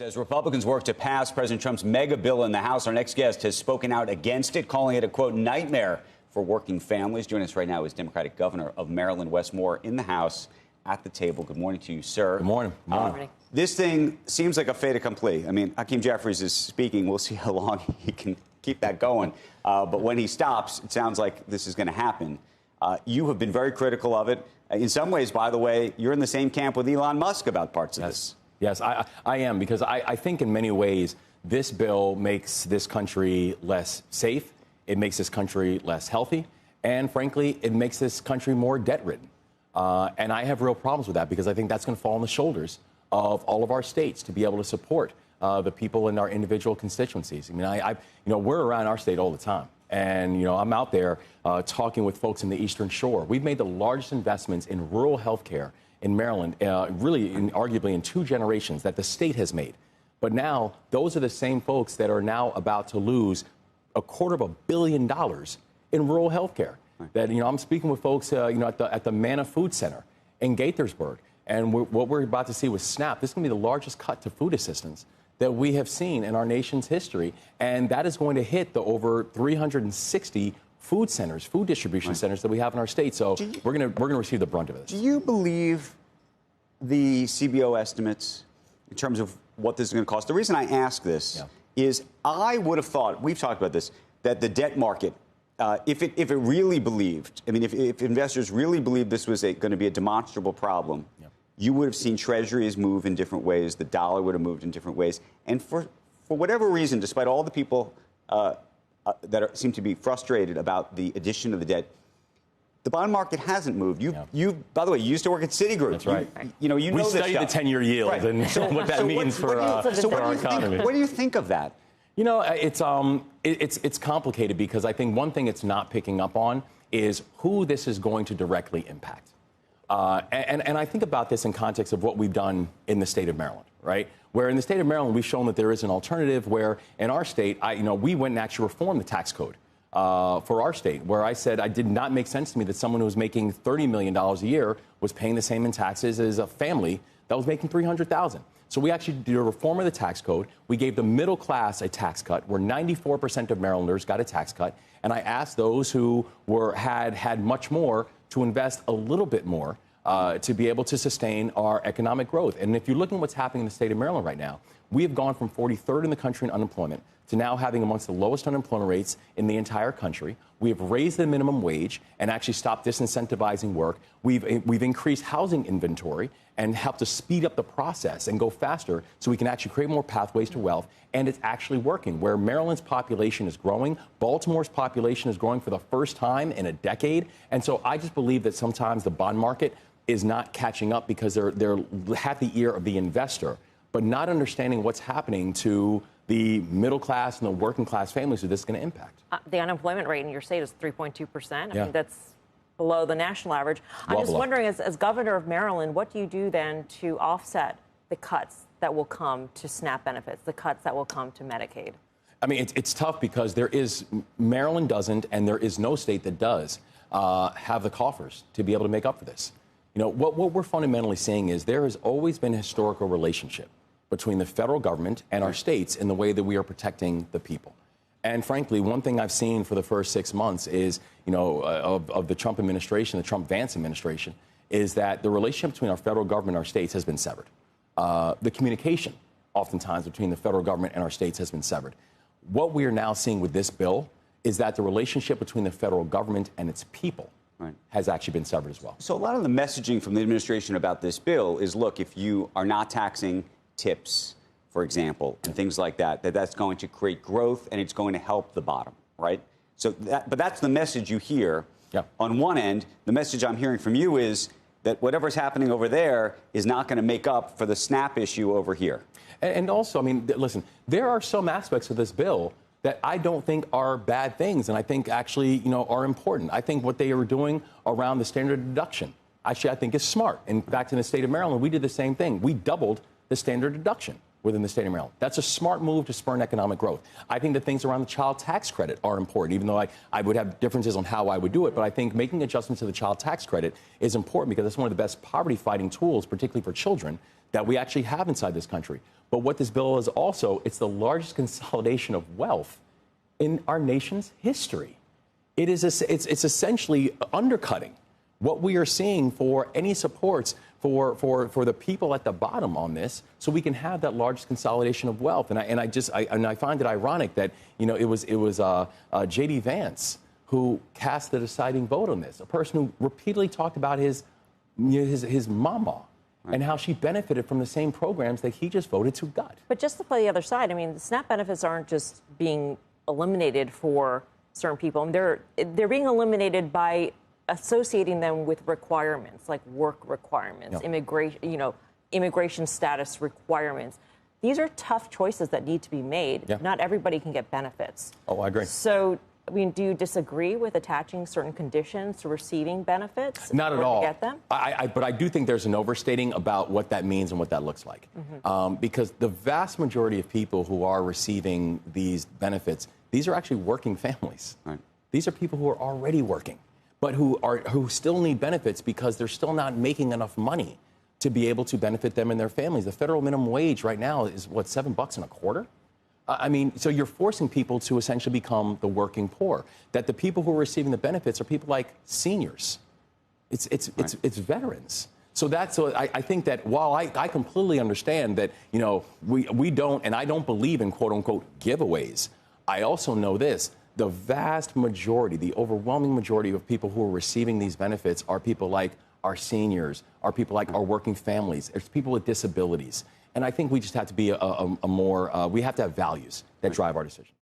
As Republicans work to pass President Trump's mega bill in the House, our next guest has spoken out against it, calling it a, quote, nightmare for working families. Joining us right now is Democratic Governor of Maryland, Wes Moore, in the House at the table. Good morning to you, sir. Good morning. Good morning. This thing seems like a fait accompli. I mean, Hakeem Jeffries is speaking. We'll see how long he can keep that going. But when he stops, it sounds like this is going to happen. You have been very critical of it. In some ways, by the way, you're in the same camp with Elon Musk about parts of this. Yes, I am, because I think in many ways this bill makes this country less safe, it makes this country less healthy, and frankly, it makes this country more debt-ridden. And I have real problems with that because I think that's going to fall on the shoulders of all of our states to be able to support the people in our individual constituencies. I mean, we're around our state all the time. And, I'm out there talking with folks in the Eastern Shore. We've made the largest investments in rural health care in Maryland, arguably in 2 generations that the state has made. But now those are the same folks that are now about to lose $250 million in rural health care. Right. That, I'm speaking with folks, at the Manna Food Center in Gaithersburg. And what we're about to see with SNAP, this is going to be the largest cut to food assistance that we have seen in our nation's history. And that is going to hit the over 360 food centers, food distribution centers that we have in our state. So we're going to receive the brunt of this. Do you believe the CBO estimates in terms of what this is going to cost? The reason I ask this is I would have thought, we've talked about this, that the debt market, if it really believed, if investors really believed this was going to be a demonstrable problem, you would have seen treasuries move in different ways. The dollar would have moved in different ways. And for whatever reason, despite all the people that seem to be frustrated about the addition of the debt, the bond market hasn't moved. You, by the way, you used to work at Citigroup. That's right. We studied the 10-year yield and what that means for our economy. What do you think of that? It's complicated because I think one thing it's not picking up on is who this is going to directly impact. And I think about this in context of what we've done in the state of Maryland, right? Where in the state of Maryland, we've shown that there is an alternative where in our state, we went and actually reformed the tax code for our state, where I said it did not make sense to me that someone who was making $30 million a year was paying the same in taxes as a family that was making $300,000. So we actually did a reform of the tax code. We gave the middle class a tax cut, where 94% of Marylanders got a tax cut. And I asked those who had much more to invest a little bit more to be able to sustain our economic growth. And if you look at what's happening in the state of Maryland right now, we have gone from 43rd in the country in unemployment to now having amongst the lowest unemployment rates in the entire country. We have raised the minimum wage and actually stopped disincentivizing work. We've increased housing inventory and helped to speed up the process and go faster so we can actually create more pathways to wealth. And it's actually working. Where Maryland's population is growing, Baltimore's population is growing for the first time in a decade. And so I just believe that sometimes the bond market is not catching up because they're have the ear of the investor, but not understanding what's happening to the middle class and the working class families who this is going to impact. The unemployment rate in your state is 3.2%. I mean, that's below the national average. I'm just wondering, as governor of Maryland, what do you do then to offset the cuts that will come to SNAP benefits, the cuts that will come to Medicaid? I mean, it's tough because Maryland doesn't, and there is no state that does have the coffers to be able to make up for this. What we're fundamentally seeing is there has always been a historical relationship between the federal government and our states in the way that we are protecting the people. And frankly, one thing I've seen for the first 6 months is, of the Trump administration, the Trump-Vance administration, is that the relationship between our federal government and our states has been severed. The communication, oftentimes, between the federal government and our states has been severed. What we are now seeing with this bill is that the relationship between the federal government and its people has actually been severed as well. So a lot of the messaging from the administration about this bill is, look, if you are not taxing tips, for example, and things like that, that's going to create growth and it's going to help the bottom, right? So but that's the message you hear. On one end, the message I'm hearing from you is that whatever's happening over there is not going to make up for the SNAP issue over here. And also, listen, there are some aspects of this bill that I don't think are bad things, and I think actually, are important. I think what they are doing around the standard deduction, actually, I think is smart. In fact, in the state of Maryland, we did the same thing. We doubled the standard deduction within the state of Maryland. That's a smart move to spur economic growth. I think the things around the child tax credit are important, even though I would have differences on how I would do it. But I think making adjustments to the child tax credit is important because it's one of the best poverty-fighting tools, particularly for children, that we actually have inside this country. But what this bill is also, it's the largest consolidation of wealth in our nation's history. It's essentially undercutting what we are seeing for any supports for the people at the bottom on this, so we can have that largest consolidation of wealth. And I find it ironic that it was J.D. Vance who cast the deciding vote on this, a person who repeatedly talked about his mama and how she benefited from the same programs that he just voted to gut. But just to play the other side, I mean, the SNAP benefits aren't just being eliminated for certain people, and they're being eliminated by associating them with requirements like work requirements, immigration status requirements. These are tough choices that need to be made. Yeah. Not everybody can get benefits. Oh, I agree. So, I mean, do you disagree with attaching certain conditions to receiving benefits? Not at all. To get them? But I do think there's an overstating about what that means and what that looks like. Because the vast majority of people who are receiving these benefits, these are actually working families. Right. These are people who are already working, but who still need benefits because they're still not making enough money to be able to benefit them and their families. The federal minimum wage right now is, what, $7.25? I mean, so you're forcing people to essentially become the working poor. That the people who are receiving the benefits are people like seniors. It's veterans. So I think that while I completely understand that, we don't, and I don't believe in quote unquote giveaways, I also know this. The vast majority, the overwhelming majority of people who are receiving these benefits are people like our seniors, are people like our working families, it's people with disabilities. And I think we just have to be we have to have values that drive our decisions.